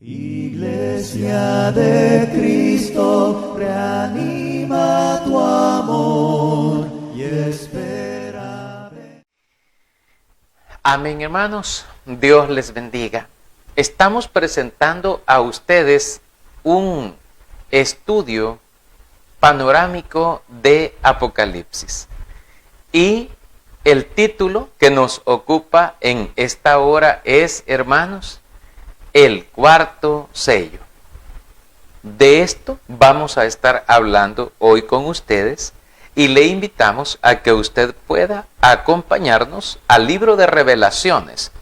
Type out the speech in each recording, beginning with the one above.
Iglesia de Cristo, reanima tu amor y espera. Amén, hermanos. Dios les bendiga. Estamos presentando a ustedes un estudio panorámico de Apocalipsis. Y el título que nos ocupa en esta hora es, hermanos, el cuarto sello. De esto vamos a estar hablando hoy con ustedes y le invitamos a que usted pueda acompañarnos al libro de Revelaciones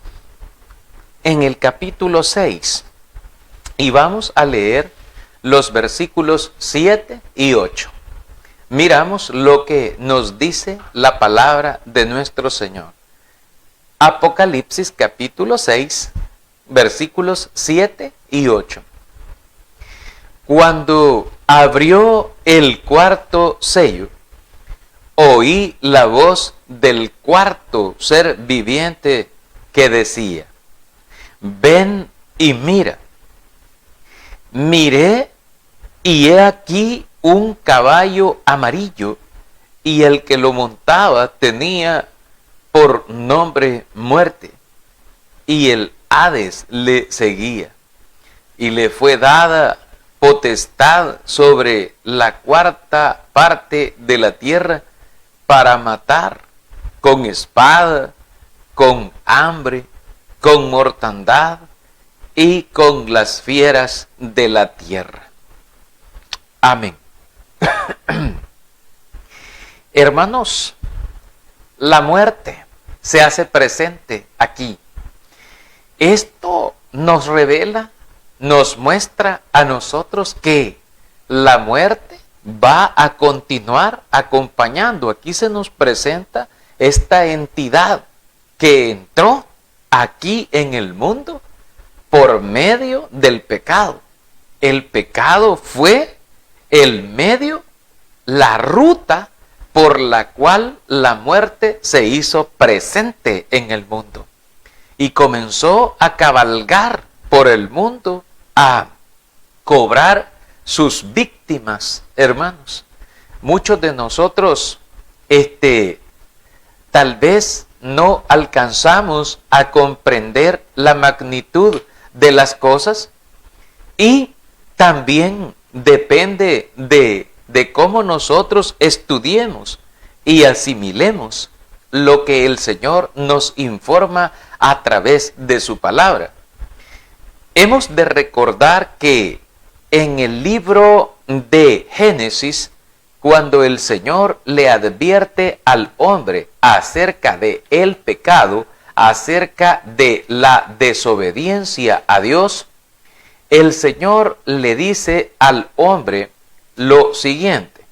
en el capítulo 6 y vamos a leer los versículos 7 y 8. Miramos lo que nos dice la palabra de nuestro Señor. Apocalipsis capítulo 6, versículos 7 y 8. Cuando abrió el cuarto sello, oí la voz del cuarto ser viviente que decía: ven y mira. Miré y he aquí un caballo amarillo, y el que lo montaba tenía por nombre Muerte, y el Hades le seguía, y le fue dada potestad sobre la cuarta parte de la tierra para matar con espada, con hambre, con mortandad y con las fieras de la tierra. Amén. Hermanos, la muerte se hace presente aquí. Esto nos revela, nos muestra a nosotros que la muerte va a continuar acompañando. Aquí se nos presenta esta entidad que entró aquí en el mundo por medio del pecado. El pecado fue el medio, la ruta por la cual la muerte se hizo presente en el mundo. Y comenzó a cabalgar por el mundo, a cobrar sus víctimas, hermanos. Muchos de nosotros, tal vez no alcanzamos a comprender la magnitud de las cosas, y también depende de cómo nosotros estudiemos y asimilemos lo que el Señor nos informa a través de su palabra. Hemos de recordar que en el libro de Génesis, cuando el Señor le advierte al hombre acerca de el pecado, acerca de la desobediencia a Dios, el Señor le dice al hombre lo siguiente: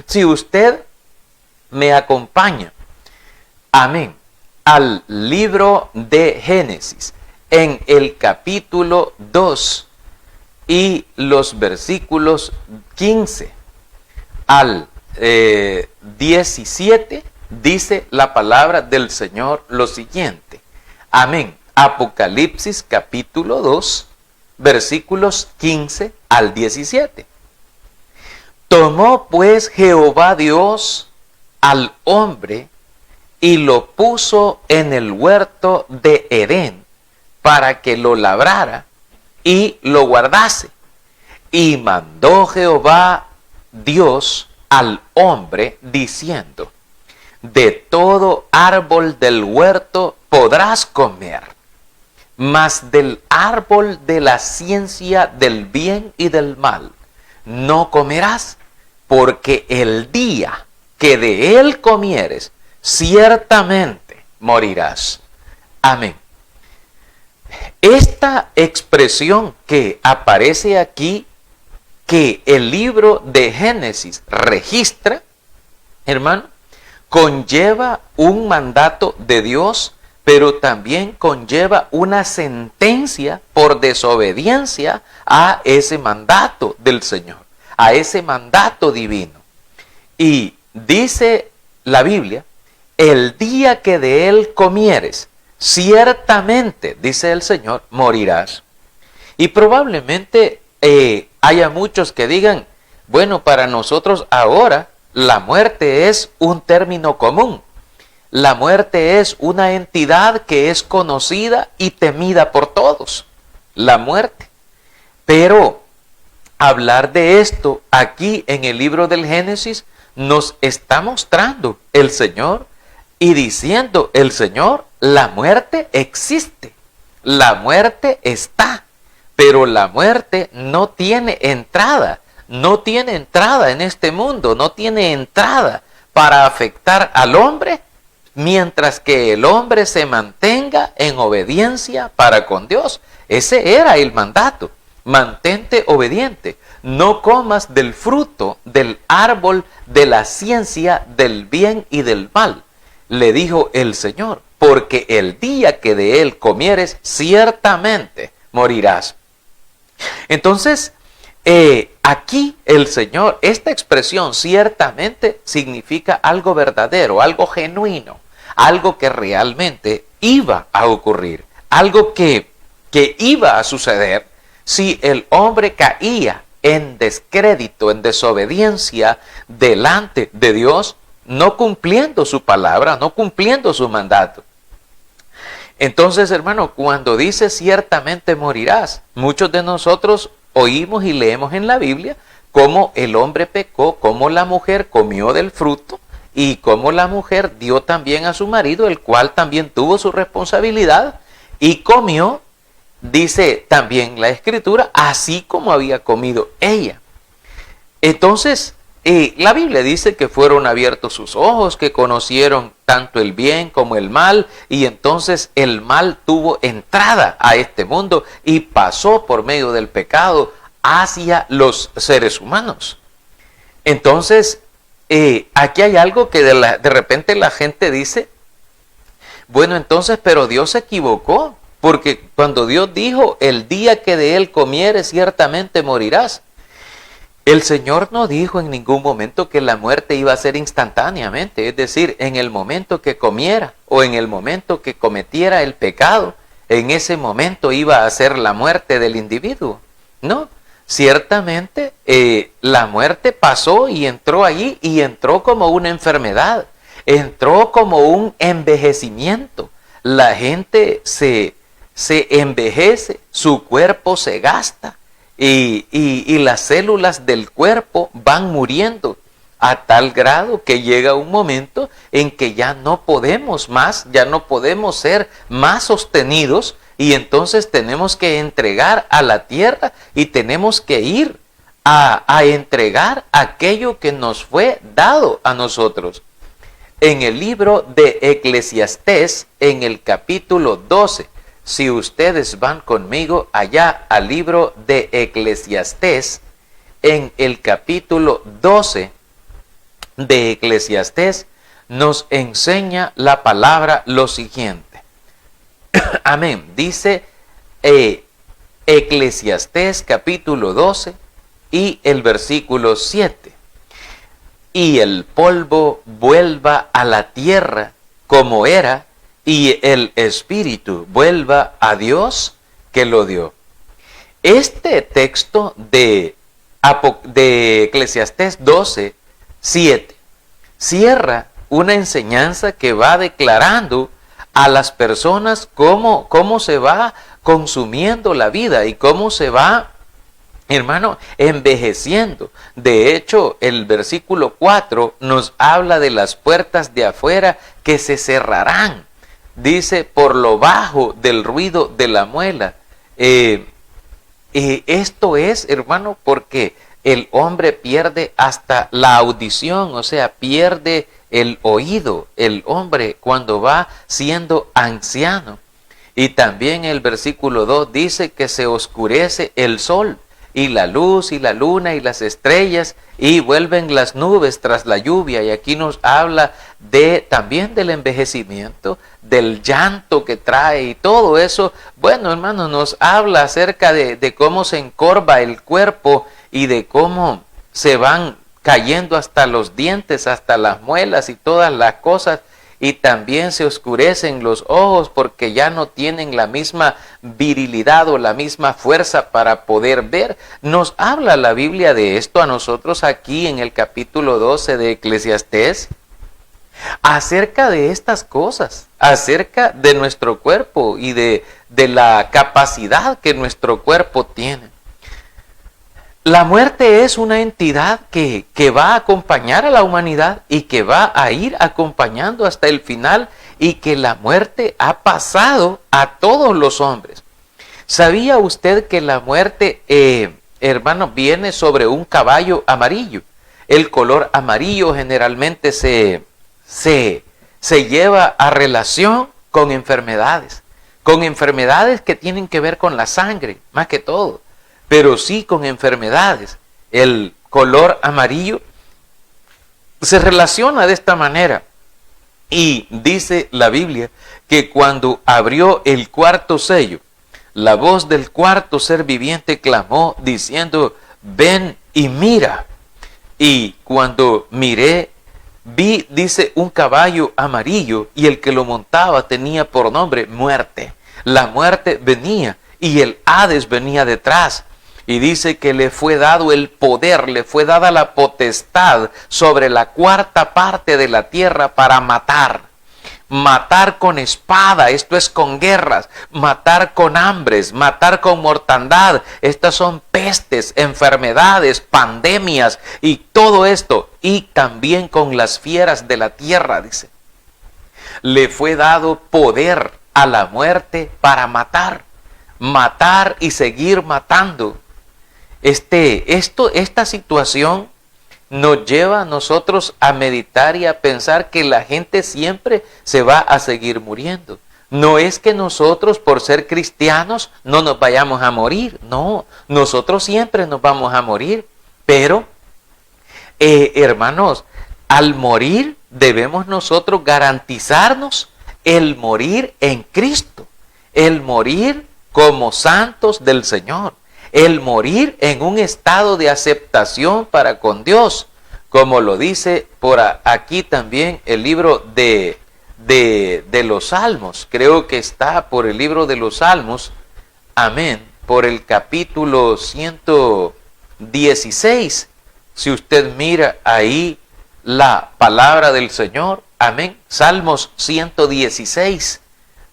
si usted me acompaña, amén, al libro de Génesis, en el capítulo 2 y los versículos 15 al 17, dice la palabra del Señor lo siguiente. Amén. Apocalipsis capítulo 2, versículos 15 al 17. Tomó pues Jehová Dios al hombre y lo puso en el huerto de Edén para que lo labrara y lo guardase. Y mandó Jehová Dios al hombre diciendo: de todo árbol del huerto podrás comer, mas del árbol de la ciencia del bien y del mal no comerás, porque el día que de él comieres, ciertamente morirás. Amén. Esta expresión que aparece aquí, que el libro de Génesis registra, hermano, conlleva un mandato de Dios, pero también conlleva una sentencia por desobediencia a ese mandato del Señor, a ese mandato divino. Y dice la Biblia: el día que de él comieres, ciertamente, dice el Señor, morirás. Y probablemente haya muchos que digan, bueno, para nosotros ahora la muerte es un término común. La muerte es una entidad que es conocida y temida por todos. La muerte. Pero hablar de esto aquí en el libro del Génesis nos está mostrando el Señor y diciendo el Señor, la muerte existe. La muerte está. Pero la muerte no tiene entrada. No tiene entrada en este mundo. No tiene entrada para afectar al hombre mientras que el hombre se mantenga en obediencia para con Dios. Ese era el mandato. Mantente obediente. No comas del fruto del árbol de la ciencia del bien y del mal, le dijo el Señor, porque el día que de él comieres, ciertamente morirás. Entonces, aquí el Señor, esta expresión ciertamente significa algo verdadero, algo genuino, algo que realmente iba a ocurrir, algo que iba a suceder si el hombre caía en descrédito, en desobediencia delante de Dios, no cumpliendo su palabra, no cumpliendo su mandato. Entonces, hermano, cuando dice ciertamente morirás, muchos de nosotros oímos y leemos en la Biblia cómo el hombre pecó, cómo la mujer comió del fruto y cómo la mujer dio también a su marido, el cual también tuvo su responsabilidad y comió, dice también la Escritura, así como había comido ella. Entonces, la Biblia dice que fueron abiertos sus ojos, que conocieron tanto el bien como el mal, y entonces el mal tuvo entrada a este mundo y pasó por medio del pecado hacia los seres humanos. Entonces, aquí hay algo que de repente la gente dice, bueno, entonces, pero Dios se equivocó, porque cuando Dios dijo, el día que de él comieres, ciertamente morirás. El Señor no dijo en ningún momento que la muerte iba a ser instantáneamente, es decir, en el momento que comiera o en el momento que cometiera el pecado, en ese momento iba a ser la muerte del individuo. No, ciertamente la muerte pasó y entró allí y entró como una enfermedad, entró como un envejecimiento. La gente se envejece, su cuerpo se gasta. Y las células del cuerpo van muriendo a tal grado que llega un momento en que ya no podemos más, ya no podemos ser más sostenidos y entonces tenemos que entregar a la tierra y tenemos que ir a entregar aquello que nos fue dado a nosotros. En el libro de Eclesiastés, en el capítulo 12, si ustedes van conmigo allá al libro de Eclesiastés, en el capítulo 12 de Eclesiastés, nos enseña la palabra lo siguiente. Amén. Dice Eclesiastés capítulo 12 y el versículo 7. Y el polvo vuelva a la tierra como era, y el espíritu vuelva a Dios que lo dio. Este texto de Eclesiastés 12, 7, cierra una enseñanza que va declarando a las personas cómo se va consumiendo la vida y cómo se va, hermano, envejeciendo. De hecho, el versículo 4 nos habla de las puertas de afuera que se cerrarán. Dice, por lo bajo del ruido de la muela. Esto es, hermano, porque el hombre pierde hasta la audición, o sea, pierde el oído, el hombre cuando va siendo anciano. Y también el versículo 2 dice que se oscurece el sol y la luz y la luna y las estrellas y vuelven las nubes tras la lluvia. Y aquí nos habla también del envejecimiento, del llanto que trae y todo eso. Bueno, hermano, nos habla acerca de cómo se encorva el cuerpo y de cómo se van cayendo hasta los dientes, hasta las muelas y todas las cosas. y también se oscurecen los ojos porque ya no tienen la misma virilidad o la misma fuerza para poder ver. Nos habla la Biblia de esto a nosotros aquí en el capítulo 12 de Eclesiastés, acerca de estas cosas, acerca de nuestro cuerpo y de la capacidad que nuestro cuerpo tiene. La muerte es una entidad que va a acompañar a la humanidad y que va a ir acompañando hasta el final, y que la muerte ha pasado a todos los hombres. ¿Sabía usted que la muerte, hermano, viene sobre un caballo amarillo? El color amarillo generalmente se lleva a relación con enfermedades que tienen que ver con la sangre, más que todo. Pero sí con enfermedades. El color amarillo se relaciona de esta manera. Y dice la Biblia que cuando abrió el cuarto sello, la voz del cuarto ser viviente clamó diciendo: ven y mira. Y cuando miré, vi, dice, un caballo amarillo, y el que lo montaba tenía por nombre Muerte. La muerte venía y el Hades venía detrás. Y dice que le fue dado el poder, le fue dada la potestad sobre la cuarta parte de la tierra para matar. Matar con espada, esto es con guerras, matar con hambres, matar con mortandad. Estas son pestes, enfermedades, pandemias y todo esto. Y también con las fieras de la tierra, dice. Le fue dado poder a la muerte para matar, matar y seguir matando. Esta situación nos lleva a nosotros a meditar y a pensar que la gente siempre se va a seguir muriendo. No es que nosotros, por ser cristianos, no nos vayamos a morir. No, nosotros siempre nos vamos a morir. Pero, hermanos, al morir debemos nosotros garantizarnos el morir en Cristo, el morir como santos del Señor, el morir en un estado de aceptación para con Dios, como lo dice por aquí también el libro de los Salmos. Creo que está por el libro de los Salmos, amén, por el capítulo 116. Si usted mira ahí la palabra del Señor, amén, Salmos 116,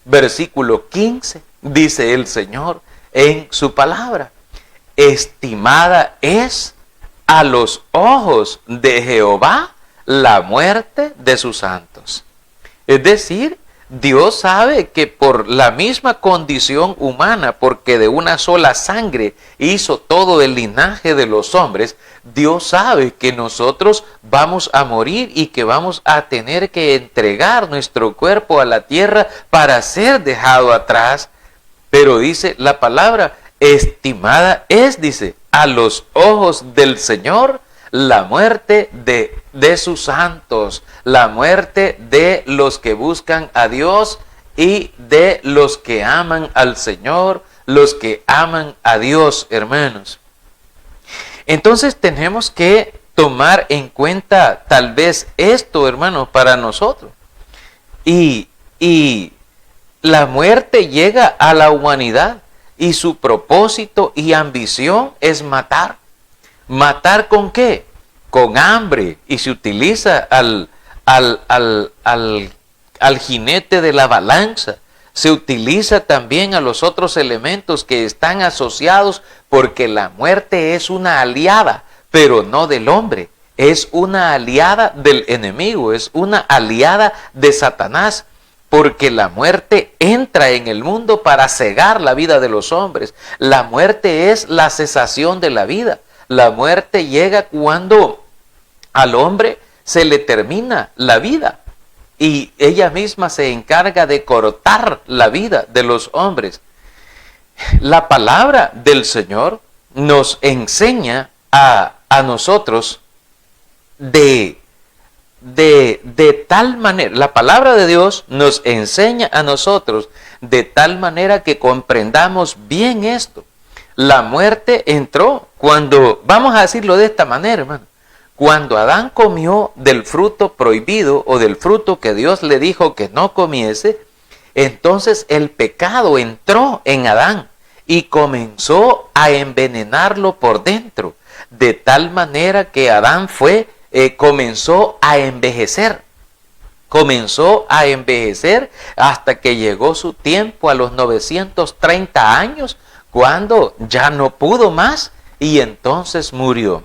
versículo 15, dice el Señor en su palabra: estimada es a los ojos de Jehová la muerte de sus santos. Es decir, Dios sabe que por la misma condición humana, porque de una sola sangre hizo todo el linaje de los hombres, Dios sabe que nosotros vamos a morir y que vamos a tener que entregar nuestro cuerpo a la tierra para ser dejado atrás. Pero dice la palabra: estimada es, dice, a los ojos del Señor la muerte de sus santos, la muerte de los que buscan a Dios y de los que aman al Señor, los que aman a Dios, hermanos. Entonces tenemos que tomar en cuenta tal vez esto, hermanos, para nosotros. Y la muerte llega a la humanidad y su propósito y ambición es matar. ¿Matar con qué? Con hambre. Y se utiliza al jinete de la balanza. Se utiliza también a los otros elementos que están asociados, porque la muerte es una aliada, pero no del hombre. Es una aliada del enemigo, es una aliada de Satanás. Porque la muerte entra en el mundo para cegar la vida de los hombres. La muerte es la cesación de la vida. La muerte llega cuando al hombre se le termina la vida. Y ella misma se encarga de cortar la vida de los hombres. La palabra del Señor nos enseña a nosotros de tal manera, la palabra de Dios nos enseña a nosotros de tal manera que comprendamos bien esto. La muerte entró cuando, vamos a decirlo de esta manera, hermano, Cuando Adán comió del fruto prohibido o del fruto que Dios le dijo que no comiese, entonces el pecado entró en Adán y comenzó a envenenarlo por dentro, de tal manera que Adán comenzó a envejecer. Comenzó a envejecer hasta que llegó su tiempo a los 930 años, cuando ya no pudo más y entonces murió.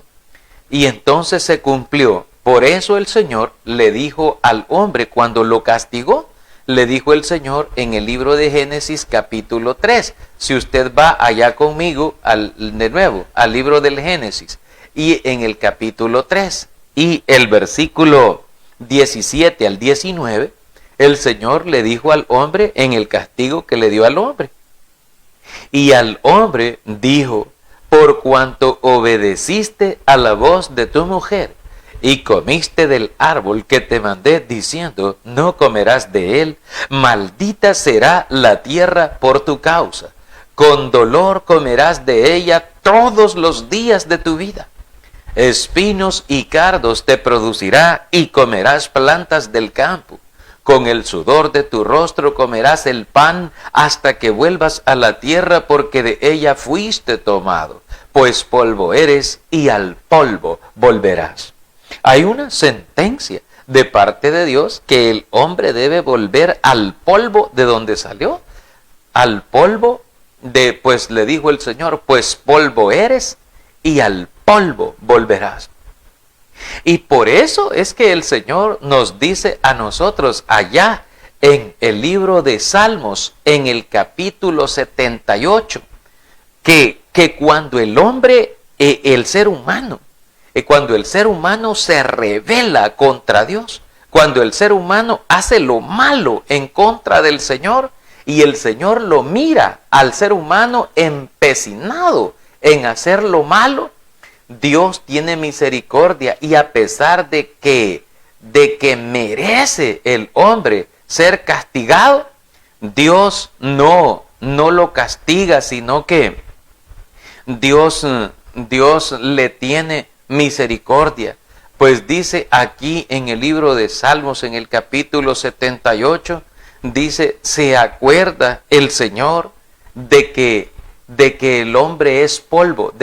Y entonces se cumplió. Por eso el Señor le dijo al hombre cuando lo castigó, le dijo el Señor en el libro de Génesis capítulo 3. Si usted va allá conmigo de nuevo al libro del Génesis y en el capítulo 3 y el versículo 17 al 19, el Señor le dijo al hombre en el castigo que le dio al hombre. Y al hombre dijo: por cuanto obedeciste a la voz de tu mujer y comiste del árbol que te mandé diciendo, no comerás de él, maldita será la tierra por tu causa. Con dolor comerás de ella todos los días de tu vida. Espinos y cardos te producirá y comerás plantas del campo. Con el sudor de tu rostro comerás el pan hasta que vuelvas a la tierra, porque de ella fuiste tomado, pues polvo eres y al polvo volverás. Hay una sentencia de parte de Dios que el hombre debe volver al polvo de donde salió. Al polvo pues le dijo el Señor, pues polvo eres y al polvo volverás. Y por eso es que el Señor nos dice a nosotros allá en el libro de Salmos, en el capítulo 78, que cuando el hombre, el ser humano, cuando el ser humano se rebela contra Dios, cuando el ser humano hace lo malo en contra del Señor, y el Señor lo mira al ser humano empecinado en hacer lo malo, Dios tiene misericordia, y a pesar de que merece el hombre ser castigado, Dios no lo castiga, sino que Dios le tiene misericordia. Pues dice aquí en el libro de Salmos, en el capítulo 78, dice, se acuerda el Señor de que el hombre es polvo,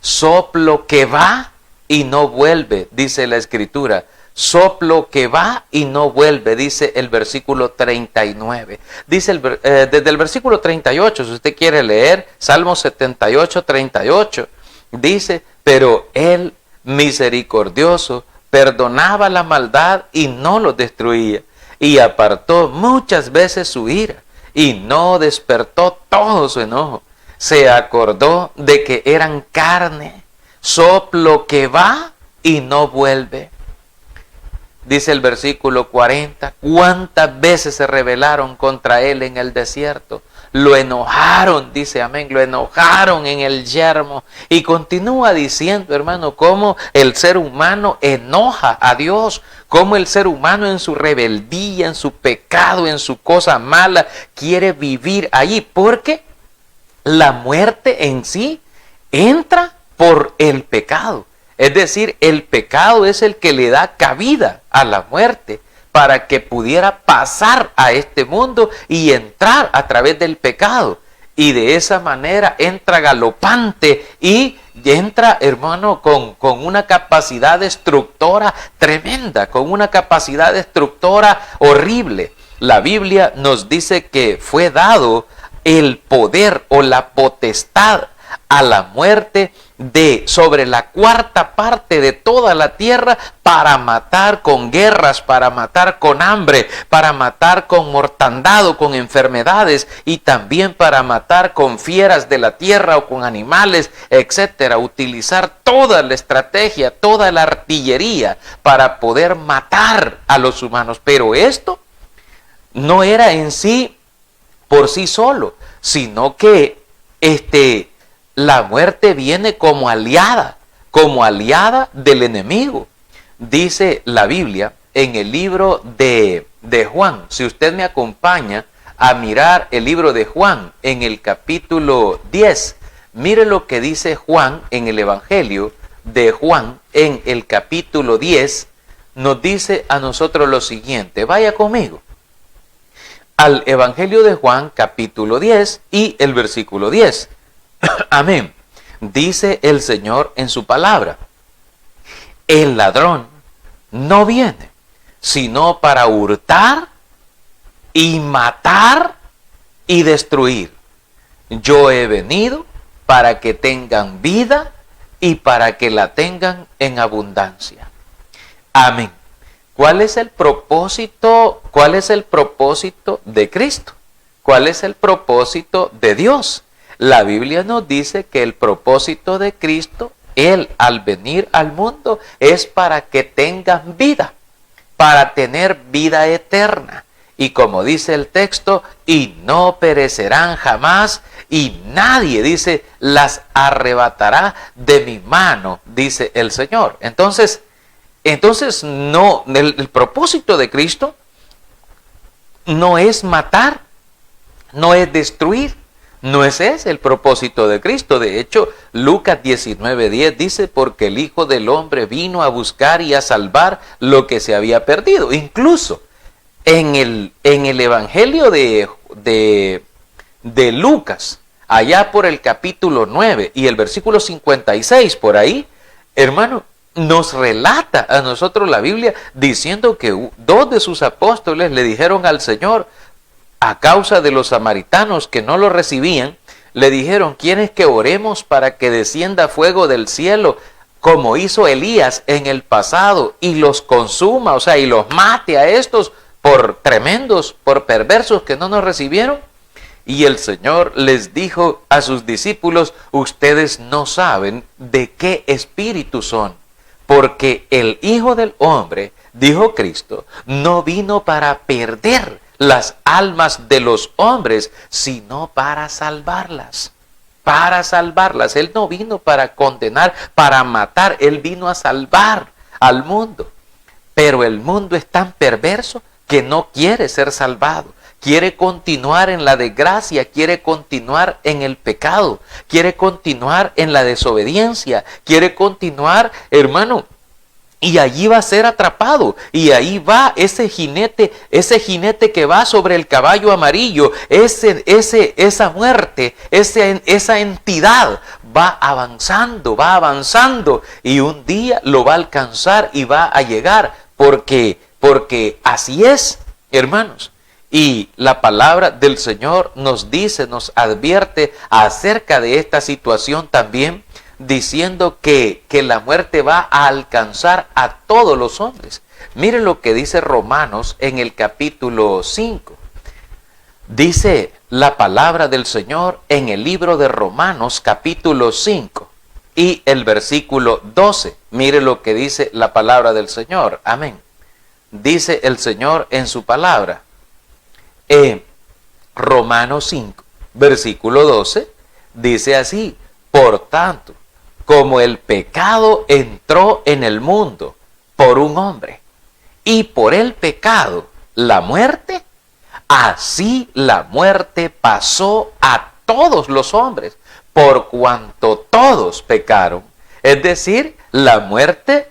soplo que va y no vuelve, dice la Escritura. Soplo que va y no vuelve, dice el versículo 39. Dice desde el versículo 38, si usted quiere leer, Salmo 78, 38, dice, pero él, misericordioso, perdonaba la maldad y no los destruía, y apartó muchas veces su ira, y no despertó todo su enojo. Se acordó de que eran carne, soplo que va y no vuelve. Dice el versículo 40, ¿cuántas veces se rebelaron contra él en el desierto? Lo enojaron, dice amén, lo enojaron en el yermo. Y continúa diciendo, hermano, cómo el ser humano enoja a Dios, cómo el ser humano en su rebeldía, en su pecado, en su cosa mala, quiere vivir allí, porque la muerte en sí entra por el pecado. Es decir, el pecado es el que le da cabida a la muerte para que pudiera pasar a este mundo y entrar a través del pecado. Y de esa manera entra galopante y entra, hermano, con una capacidad destructora tremenda, con una capacidad destructora horrible. La Biblia nos dice que fue dado el poder o la potestad a la muerte sobre la cuarta parte de toda la tierra, para matar con guerras, para matar con hambre, para matar con mortandad o con enfermedades, y también para matar con fieras de la tierra o con animales, etcétera. Utilizar toda la estrategia, toda la artillería para poder matar a los humanos. Pero esto no era en sí por sí solo, sino que la muerte viene como aliada del enemigo. Dice la Biblia en el libro de Juan, si usted me acompaña a mirar el libro de Juan en el capítulo 10, mire lo que dice Juan en el Evangelio, de Juan, en el capítulo 10, nos dice a nosotros lo siguiente. Vaya conmigo al Evangelio de Juan, capítulo 10 y el versículo 10. Amén. Dice el Señor en su palabra: el ladrón no viene sino para hurtar y matar y destruir. Yo he venido para que tengan vida y para que la tengan en abundancia. Amén. ¿Cuál es el propósito? ¿Cuál es el propósito de Cristo? ¿Cuál es el propósito de Dios? La Biblia nos dice que el propósito de Cristo, Él al venir al mundo, es para que tengan vida, para tener vida eterna. Y como dice el texto, y no perecerán jamás, y nadie, dice, las arrebatará de mi mano, dice el Señor. Entonces no, el propósito de Cristo no es matar, no es destruir, no es ese el propósito de Cristo. De hecho, Lucas 19:10 dice: porque el Hijo del Hombre vino a buscar y a salvar lo que se había perdido. Incluso en el Evangelio de Lucas, allá por el capítulo 9 y el versículo 56, por ahí, hermano, nos relata a nosotros la Biblia diciendo que dos de sus apóstoles le dijeron al Señor, a causa de los samaritanos que no lo recibían, le dijeron: ¿quieres que oremos para que descienda fuego del cielo, como hizo Elías en el pasado, y los consuma, o sea, y los mate a estos por tremendos, por perversos que no nos recibieron? Y el Señor les dijo a sus discípulos: ustedes no saben de qué espíritu son, porque el Hijo del Hombre, dijo Cristo, no vino para perder las almas de los hombres, sino para salvarlas. Para salvarlas. Él no vino para condenar, para matar. Él vino a salvar al mundo. Pero el mundo es tan perverso que no quiere ser salvado. Quiere continuar en la desgracia, quiere continuar en el pecado, quiere continuar en la desobediencia, quiere continuar, hermano, y allí va a ser atrapado, y ahí va ese jinete que va sobre el caballo amarillo, esa muerte, esa entidad va avanzando, y un día lo va a alcanzar y va a llegar, porque así es, hermanos. Y la palabra del Señor nos dice, nos advierte acerca de esta situación también, diciendo que la muerte va a alcanzar a todos los hombres. Miren lo que dice Romanos en el capítulo 5. Dice la palabra del Señor en el libro de Romanos capítulo 5 y el versículo 12. Mire lo que dice la palabra del Señor. Amén. Dice el Señor en su palabra. Romanos 5, versículo 12, dice así: por tanto, como el pecado entró en el mundo por un hombre, y por el pecado la muerte, así la muerte pasó a todos los hombres, por cuanto todos pecaron. Es decir, la muerte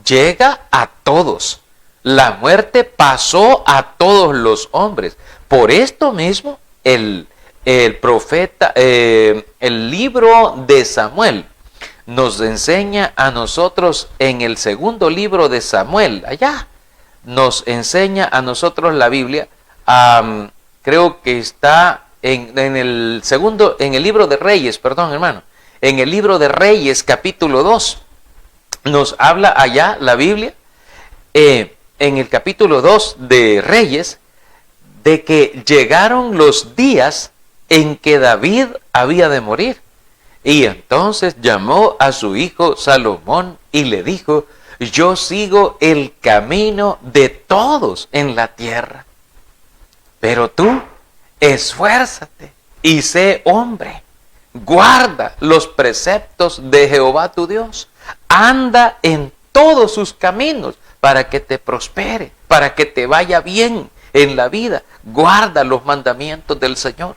llega a todos. La muerte pasó a todos los hombres. Por esto mismo, el profeta, el libro de Samuel nos enseña a nosotros en el segundo libro de Samuel, allá nos enseña a nosotros la Biblia, creo que está en el libro de Reyes, perdón hermano, en el libro de Reyes capítulo 2, nos habla allá la Biblia, en el capítulo 2 de Reyes, de que llegaron los días en que David había de morir. Y entonces llamó a su hijo Salomón y le dijo: yo sigo el camino de todos en la tierra, pero tú esfuérzate y sé hombre, guarda los preceptos de Jehová tu Dios, anda en todos sus caminos para que te prospere, para que te vaya bien en la vida, guarda los mandamientos del Señor.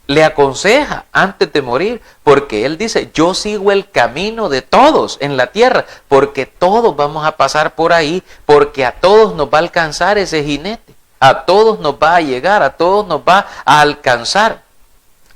le aconseja antes de morir, porque él dice, yo sigo el camino de todos en la tierra, porque todos vamos a pasar por ahí, porque a todos nos va a alcanzar ese jinete, a todos nos va a llegar, a todos nos va a alcanzar.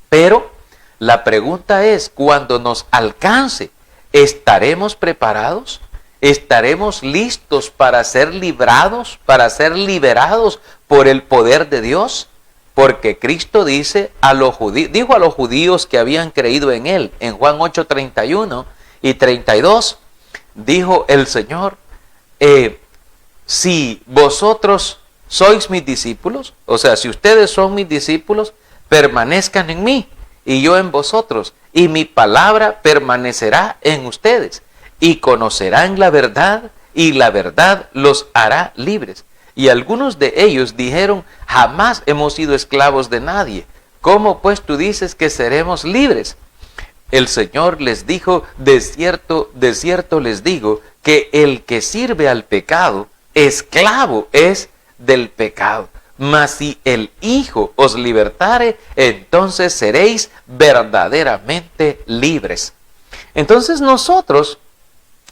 Pero la pregunta es, cuando nos alcance, ¿estaremos preparados? ¿Estaremos listos para ser librados, para ser liberados por el poder de Dios? Porque Cristo dijo a los judíos que habían creído en Él, en Juan 8:31 y 32, dijo el Señor, si vosotros sois mis discípulos, o sea, si ustedes son mis discípulos, permanezcan en mí y yo en vosotros, y mi palabra permanecerá en ustedes, y conocerán la verdad, y la verdad los hará libres. Y algunos de ellos dijeron, jamás hemos sido esclavos de nadie. ¿Cómo pues tú dices que seremos libres? El Señor les dijo, de cierto les digo, que el que sirve al pecado, esclavo es del pecado. Mas si el Hijo os libertare, entonces seréis verdaderamente libres. Entonces nosotros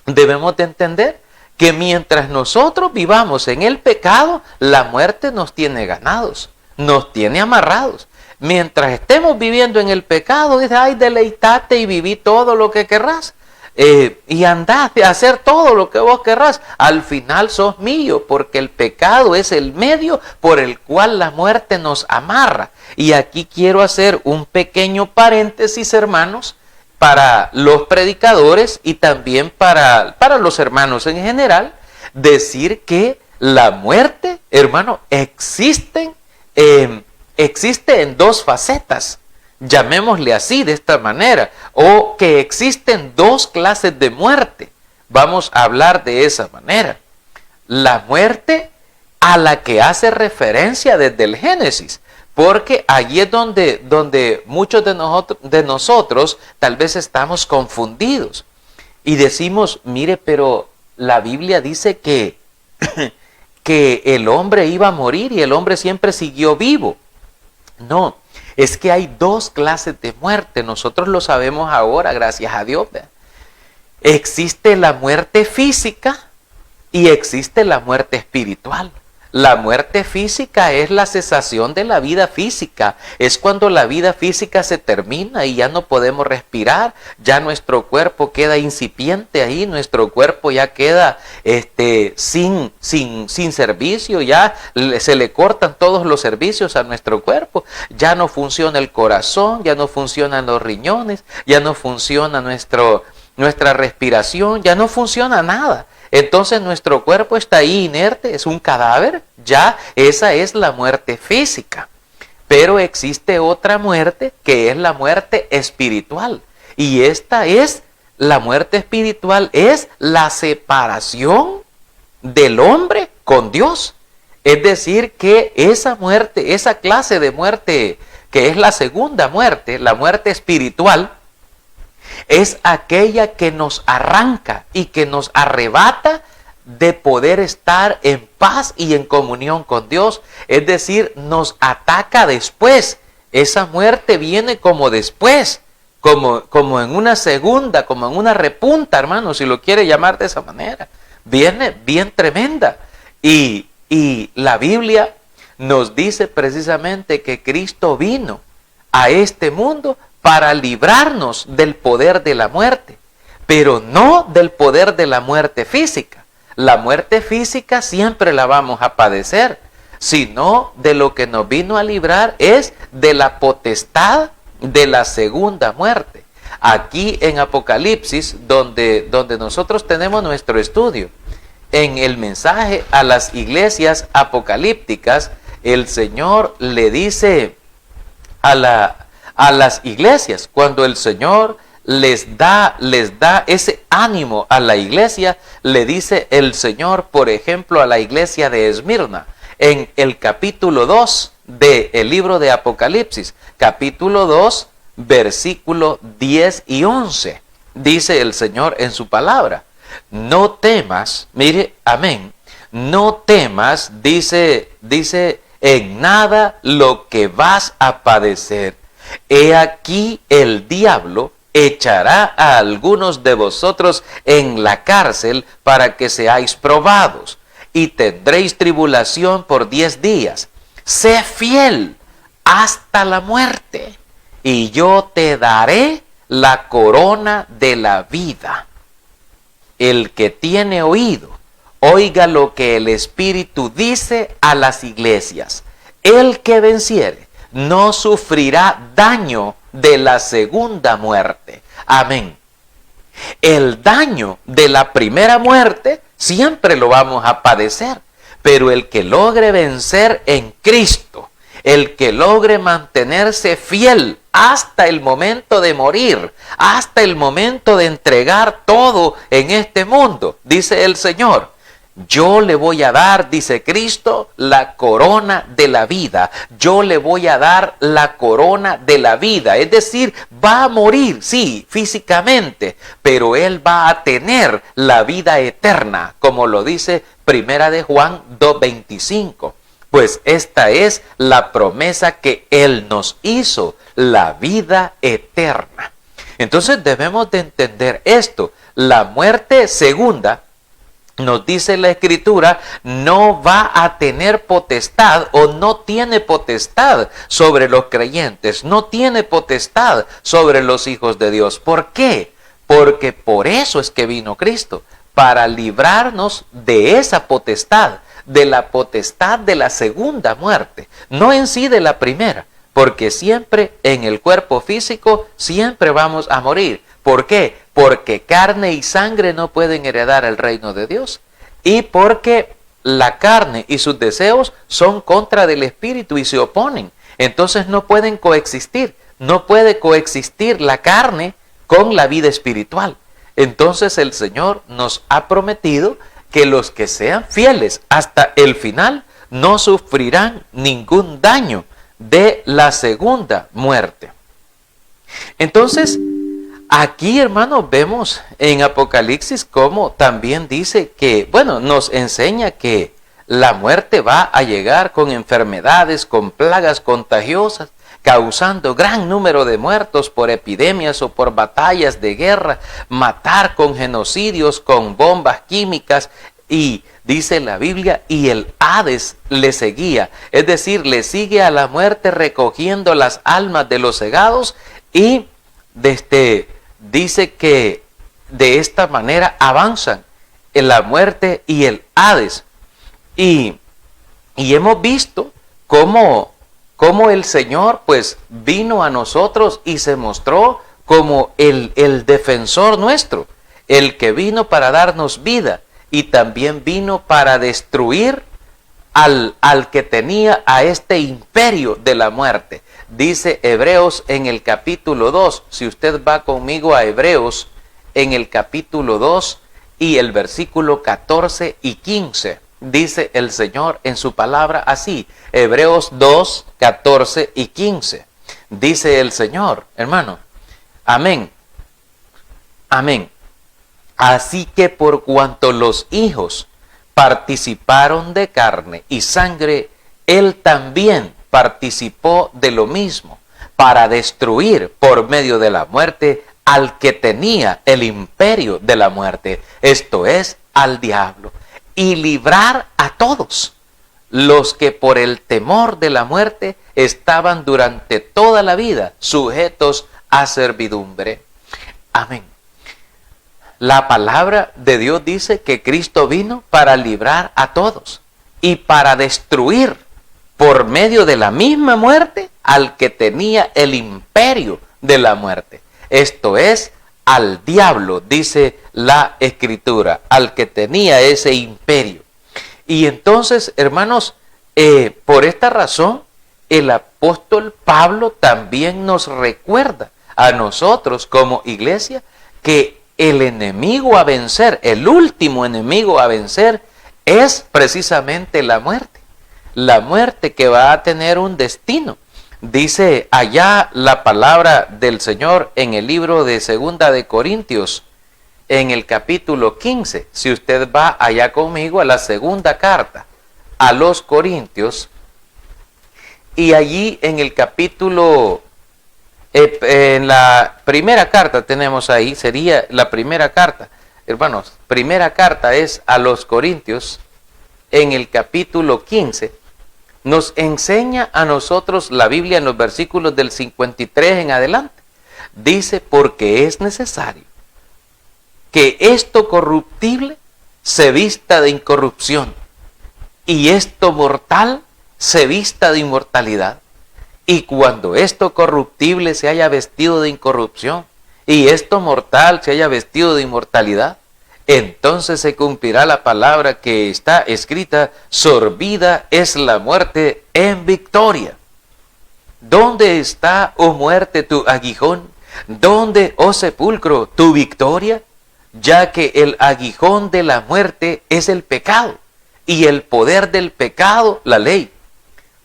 debemos de entender que mientras nosotros vivamos en el pecado, la muerte nos tiene ganados, nos tiene amarrados. Mientras estemos viviendo en el pecado, dice, ay, deleitate y viví todo lo que querrás. Y andad a hacer todo lo que vos querrás. Al final sos mío, porque el pecado es el medio por el cual la muerte nos amarra. Y aquí quiero hacer un pequeño paréntesis, hermanos, para los predicadores y también para los hermanos en general, decir que la muerte, hermano, existe en dos facetas, llamémosle así, de esta manera, o que existen dos clases de muerte. Vamos a hablar de esa manera. La muerte a la que hace referencia desde el Génesis, porque allí es donde muchos de nosotros tal vez estamos confundidos y decimos, mire, pero la Biblia dice que el hombre iba a morir y el hombre siempre siguió vivo. No, es que hay dos clases de muerte, nosotros lo sabemos ahora, gracias a Dios. Existe la muerte física y existe la muerte espiritual. La muerte física es la cesación de la vida física. Es cuando la vida física se termina y ya no podemos respirar. Ya nuestro cuerpo queda incipiente ahí. Nuestro cuerpo ya queda sin servicio. Ya se le cortan todos los servicios a nuestro cuerpo. Ya no funciona el corazón. Ya no funcionan los riñones. Ya no funciona nuestra respiración. Ya no funciona nada. Entonces nuestro cuerpo está ahí inerte, es un cadáver, ya esa es la muerte física. Pero existe otra muerte que es la muerte espiritual. Y esta es, la muerte espiritual es la separación del hombre con Dios. Es decir, que esa muerte, esa clase de muerte que es la segunda muerte, la muerte espiritual, es aquella que nos arranca y que nos arrebata de poder estar en paz y en comunión con Dios. Es decir, nos ataca después. Esa muerte viene como después, como en una segunda, como en una repunta, hermano, si lo quiere llamar de esa manera. Viene bien tremenda. Y la Biblia nos dice precisamente que Cristo vino a este mundo para librarnos del poder de la muerte, pero no del poder de la muerte física. La muerte física siempre la vamos a padecer, sino de lo que nos vino a librar es de la potestad de la segunda muerte. Aquí en Apocalipsis, donde nosotros tenemos nuestro estudio, en el mensaje a las iglesias apocalípticas, el Señor le dice a las iglesias, cuando el Señor les da ese ánimo a la iglesia, le dice el Señor, por ejemplo, a la iglesia de Esmirna, en el capítulo 2 del libro de Apocalipsis, capítulo 2, versículo 10 y 11, dice el Señor en su palabra, no temas, mire, amén, no temas, dice, en nada lo que vas a padecer. He aquí el diablo echará a algunos de vosotros en la cárcel para que seáis probados, y tendréis tribulación por 10 días. Sé fiel hasta la muerte, y yo te daré la corona de la vida. El que tiene oído, oiga lo que el Espíritu dice a las iglesias. El que venciere no sufrirá daño de la segunda muerte. Amén. El daño de la primera muerte siempre lo vamos a padecer, pero el que logre vencer en Cristo, el que logre mantenerse fiel hasta el momento de morir, hasta el momento de entregar todo en este mundo, dice el Señor, yo le voy a dar, dice Cristo, la corona de la vida. Yo le voy a dar la corona de la vida. Es decir, va a morir, sí, físicamente, pero él va a tener la vida eterna, como lo dice Primera de Juan 2:25. Pues esta es la promesa que él nos hizo, la vida eterna. Entonces debemos de entender esto. La muerte segunda, nos dice la Escritura, no va a tener potestad o no tiene potestad sobre los creyentes, no tiene potestad sobre los hijos de Dios. ¿Por qué? Porque por eso es que vino Cristo, para librarnos de esa potestad, de la potestad de la segunda muerte, no en sí de la primera, porque siempre en el cuerpo físico siempre vamos a morir. ¿Por qué? Porque carne y sangre no pueden heredar el reino de Dios. Y porque la carne y sus deseos son contra del espíritu y se oponen. Entonces no pueden coexistir. No puede coexistir la carne con la vida espiritual. Entonces el Señor nos ha prometido que los que sean fieles hasta el final no sufrirán ningún daño de la segunda muerte. Entonces, aquí, hermanos, vemos en Apocalipsis cómo también dice que, bueno, nos enseña que la muerte va a llegar con enfermedades, con plagas contagiosas, causando gran número de muertos por epidemias o por batallas de guerra, matar con genocidios, con bombas químicas, y dice la Biblia, y el Hades le seguía, es decir, le sigue a la muerte recogiendo las almas de los cegados, y dice que de esta manera avanzan en la muerte y el Hades. Y hemos visto cómo el Señor pues vino a nosotros y se mostró como el defensor nuestro, el que vino para darnos vida y también vino para destruir al que tenía a este imperio de la muerte. Dice Hebreos en el capítulo 2, si usted va conmigo a Hebreos en el capítulo 2 y el versículo 14 y 15, dice el Señor en su palabra así, Hebreos 2, 14 y 15, dice el Señor, hermano, amén, amén. Así que por cuanto los hijos participaron de carne y sangre, él también participó de lo mismo, para destruir por medio de la muerte al que tenía el imperio de la muerte, esto es, al diablo, y librar a todos los que por el temor de la muerte estaban durante toda la vida sujetos a servidumbre. Amén. La palabra de Dios dice que Cristo vino para librar a todos y para destruir por medio de la misma muerte al que tenía el imperio de la muerte. Esto es, al diablo, dice la Escritura, al que tenía ese imperio. Y entonces, hermanos, por esta razón, el apóstol Pablo también nos recuerda a nosotros como iglesia que el enemigo a vencer, el último enemigo a vencer, es precisamente la muerte. La muerte que va a tener un destino. Dice allá la palabra del Señor en el libro de Segunda de Corintios, en el capítulo 15. Si usted va allá conmigo a la segunda carta a los Corintios, y allí en el capítulo En la primera carta tenemos ahí, sería la primera carta. Hermanos, primera carta es a los Corintios, en el capítulo 15. Nos enseña a nosotros la Biblia en los versículos del 53 en adelante. Dice, porque es necesario que esto corruptible se vista de incorrupción y esto mortal se vista de inmortalidad. Y cuando esto corruptible se haya vestido de incorrupción y esto mortal se haya vestido de inmortalidad, entonces se cumplirá la palabra que está escrita: sorbida es la muerte en victoria. ¿Dónde está, oh muerte, tu aguijón? ¿Dónde, oh sepulcro, tu victoria? Ya que el aguijón de la muerte es el pecado, y el poder del pecado, la ley.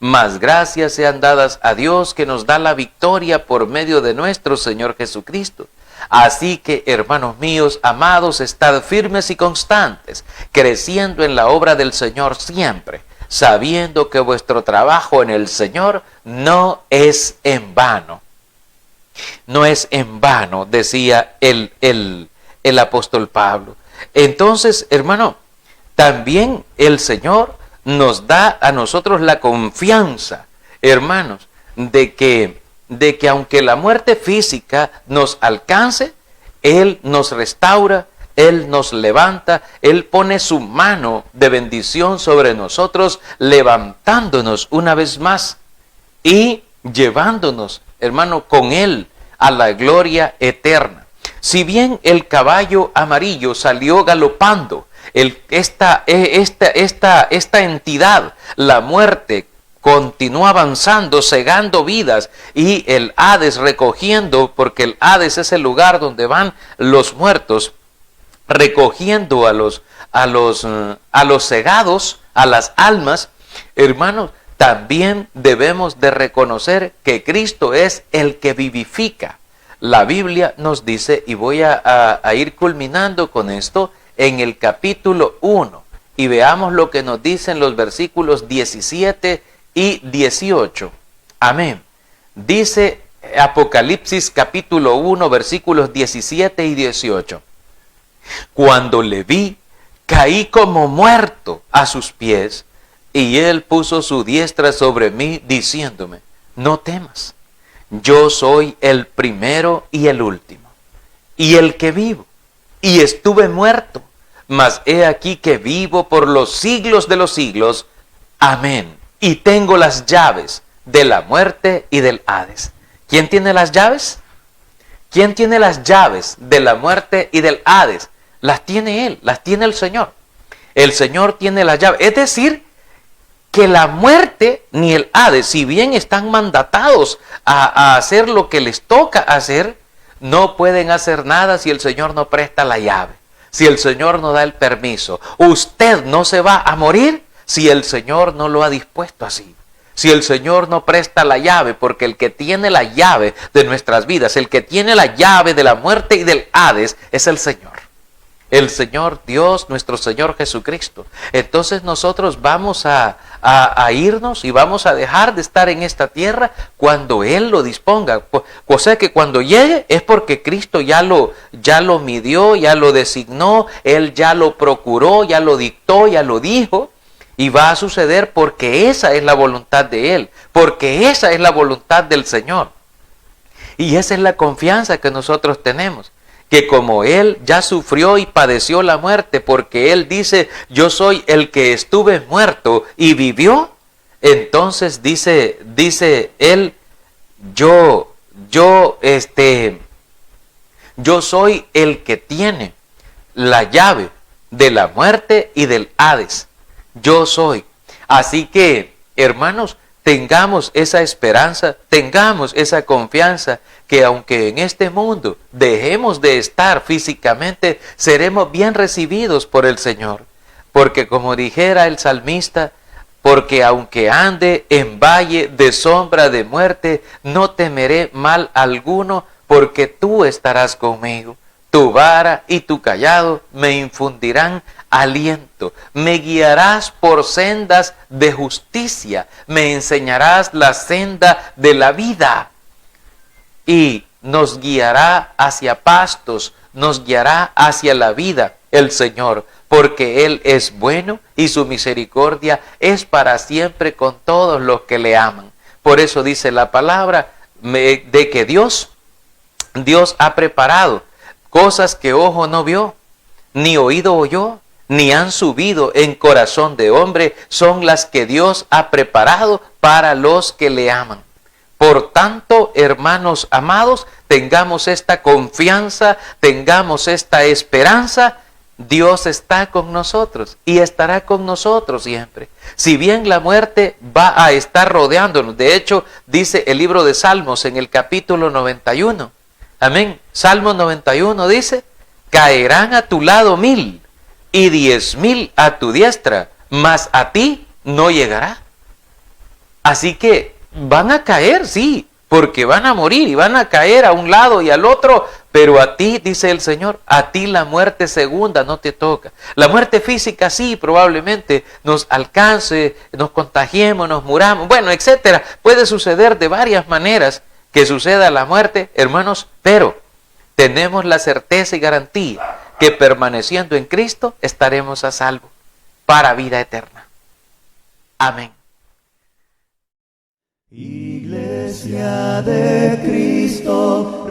Mas gracias sean dadas a Dios, que nos da la victoria por medio de nuestro Señor Jesucristo. Así que, hermanos míos, amados, estad firmes y constantes, creciendo en la obra del Señor siempre, sabiendo que vuestro trabajo en el Señor no es en vano. No es en vano, decía el apóstol Pablo. Entonces, hermano, también el Señor nos da a nosotros la confianza, hermanos, de que aunque la muerte física nos alcance, Él nos restaura, Él nos levanta, Él pone su mano de bendición sobre nosotros, levantándonos una vez más y llevándonos, hermano, con Él a la gloria eterna. Si bien el caballo amarillo salió galopando, esta entidad, la muerte, continuó avanzando, cegando vidas, y el Hades recogiendo, porque el Hades es el lugar donde van los muertos, recogiendo a los cegados, a las almas. Hermanos, también debemos de reconocer que Cristo es el que vivifica. La Biblia nos dice, y voy a ir culminando con esto, en el capítulo 1, y veamos lo que nos dicen los versículos 17 y 18. Amén. Dice Apocalipsis capítulo 1, versículos 17 y 18. Cuando le vi, caí como muerto a sus pies, y él puso su diestra sobre mí, diciéndome: no temas, yo soy el primero y el último, y el que vivo, y estuve muerto, mas he aquí que vivo por los siglos de los siglos. Amén. Y tengo las llaves de la muerte y del Hades. ¿Quién tiene las llaves? ¿Quién tiene las llaves de la muerte y del Hades? Las tiene Él, las tiene el Señor. El Señor tiene las llaves. Es decir, que la muerte ni el Hades, si bien están mandatados a hacer lo que les toca hacer, no pueden hacer nada si el Señor no presta la llave, si el Señor no da el permiso. Usted no se va a morir si el Señor no lo ha dispuesto así. Si el Señor no presta la llave, porque el que tiene la llave de nuestras vidas, el que tiene la llave de la muerte y del Hades, es el Señor. El Señor Dios, nuestro Señor Jesucristo. Entonces nosotros vamos a irnos y vamos a dejar de estar en esta tierra cuando Él lo disponga. O sea que cuando llegue es porque Cristo ya lo midió, ya lo designó, Él ya lo procuró, ya lo dictó, ya lo dijo. Y va a suceder porque esa es la voluntad de Él, porque esa es la voluntad del Señor. Y esa es la confianza que nosotros tenemos, que como Él ya sufrió y padeció la muerte, porque Él dice: yo soy el que estuve muerto y vivió. Entonces dice Él: yo soy el que tiene la llave de la muerte y del Hades. Yo soy. Así que, hermanos, tengamos esa esperanza, tengamos esa confianza, que aunque en este mundo dejemos de estar físicamente, seremos bien recibidos por el Señor. Porque como dijera el salmista: porque aunque ande en valle de sombra de muerte, no temeré mal alguno, porque tú estarás conmigo. Tu vara y tu cayado me infundirán aliento. Me guiarás por sendas de justicia. Me enseñarás la senda de la vida. y nos guiará hacia pastos, nos guiará hacia la vida el Señor, porque Él es bueno y su misericordia es para siempre con todos los que le aman. Por eso dice la palabra de que Dios ha preparado cosas que ojo no vio, ni oído oyó, ni han subido en corazón de hombre, son las que Dios ha preparado para los que le aman. Por tanto, hermanos amados, tengamos esta confianza, tengamos esta esperanza. Dios está con nosotros y estará con nosotros siempre. Si bien la muerte va a estar rodeándonos, de hecho, dice el libro de Salmos en el capítulo 91. Amén. Salmo 91 dice, caerán a tu lado 1000 y 10.000 a tu diestra, mas a ti no llegará. Así que van a caer, sí, porque van a morir y van a caer a un lado y al otro, pero a ti, dice el Señor, a ti la muerte segunda no te toca. La muerte física sí, probablemente nos alcance, nos contagiemos, nos muramos, bueno, etcétera. Puede suceder de varias maneras que suceda la muerte, hermanos, pero tenemos la certeza y garantía que permaneciendo en Cristo estaremos a salvo para vida eterna. Amén. Iglesia de Cristo,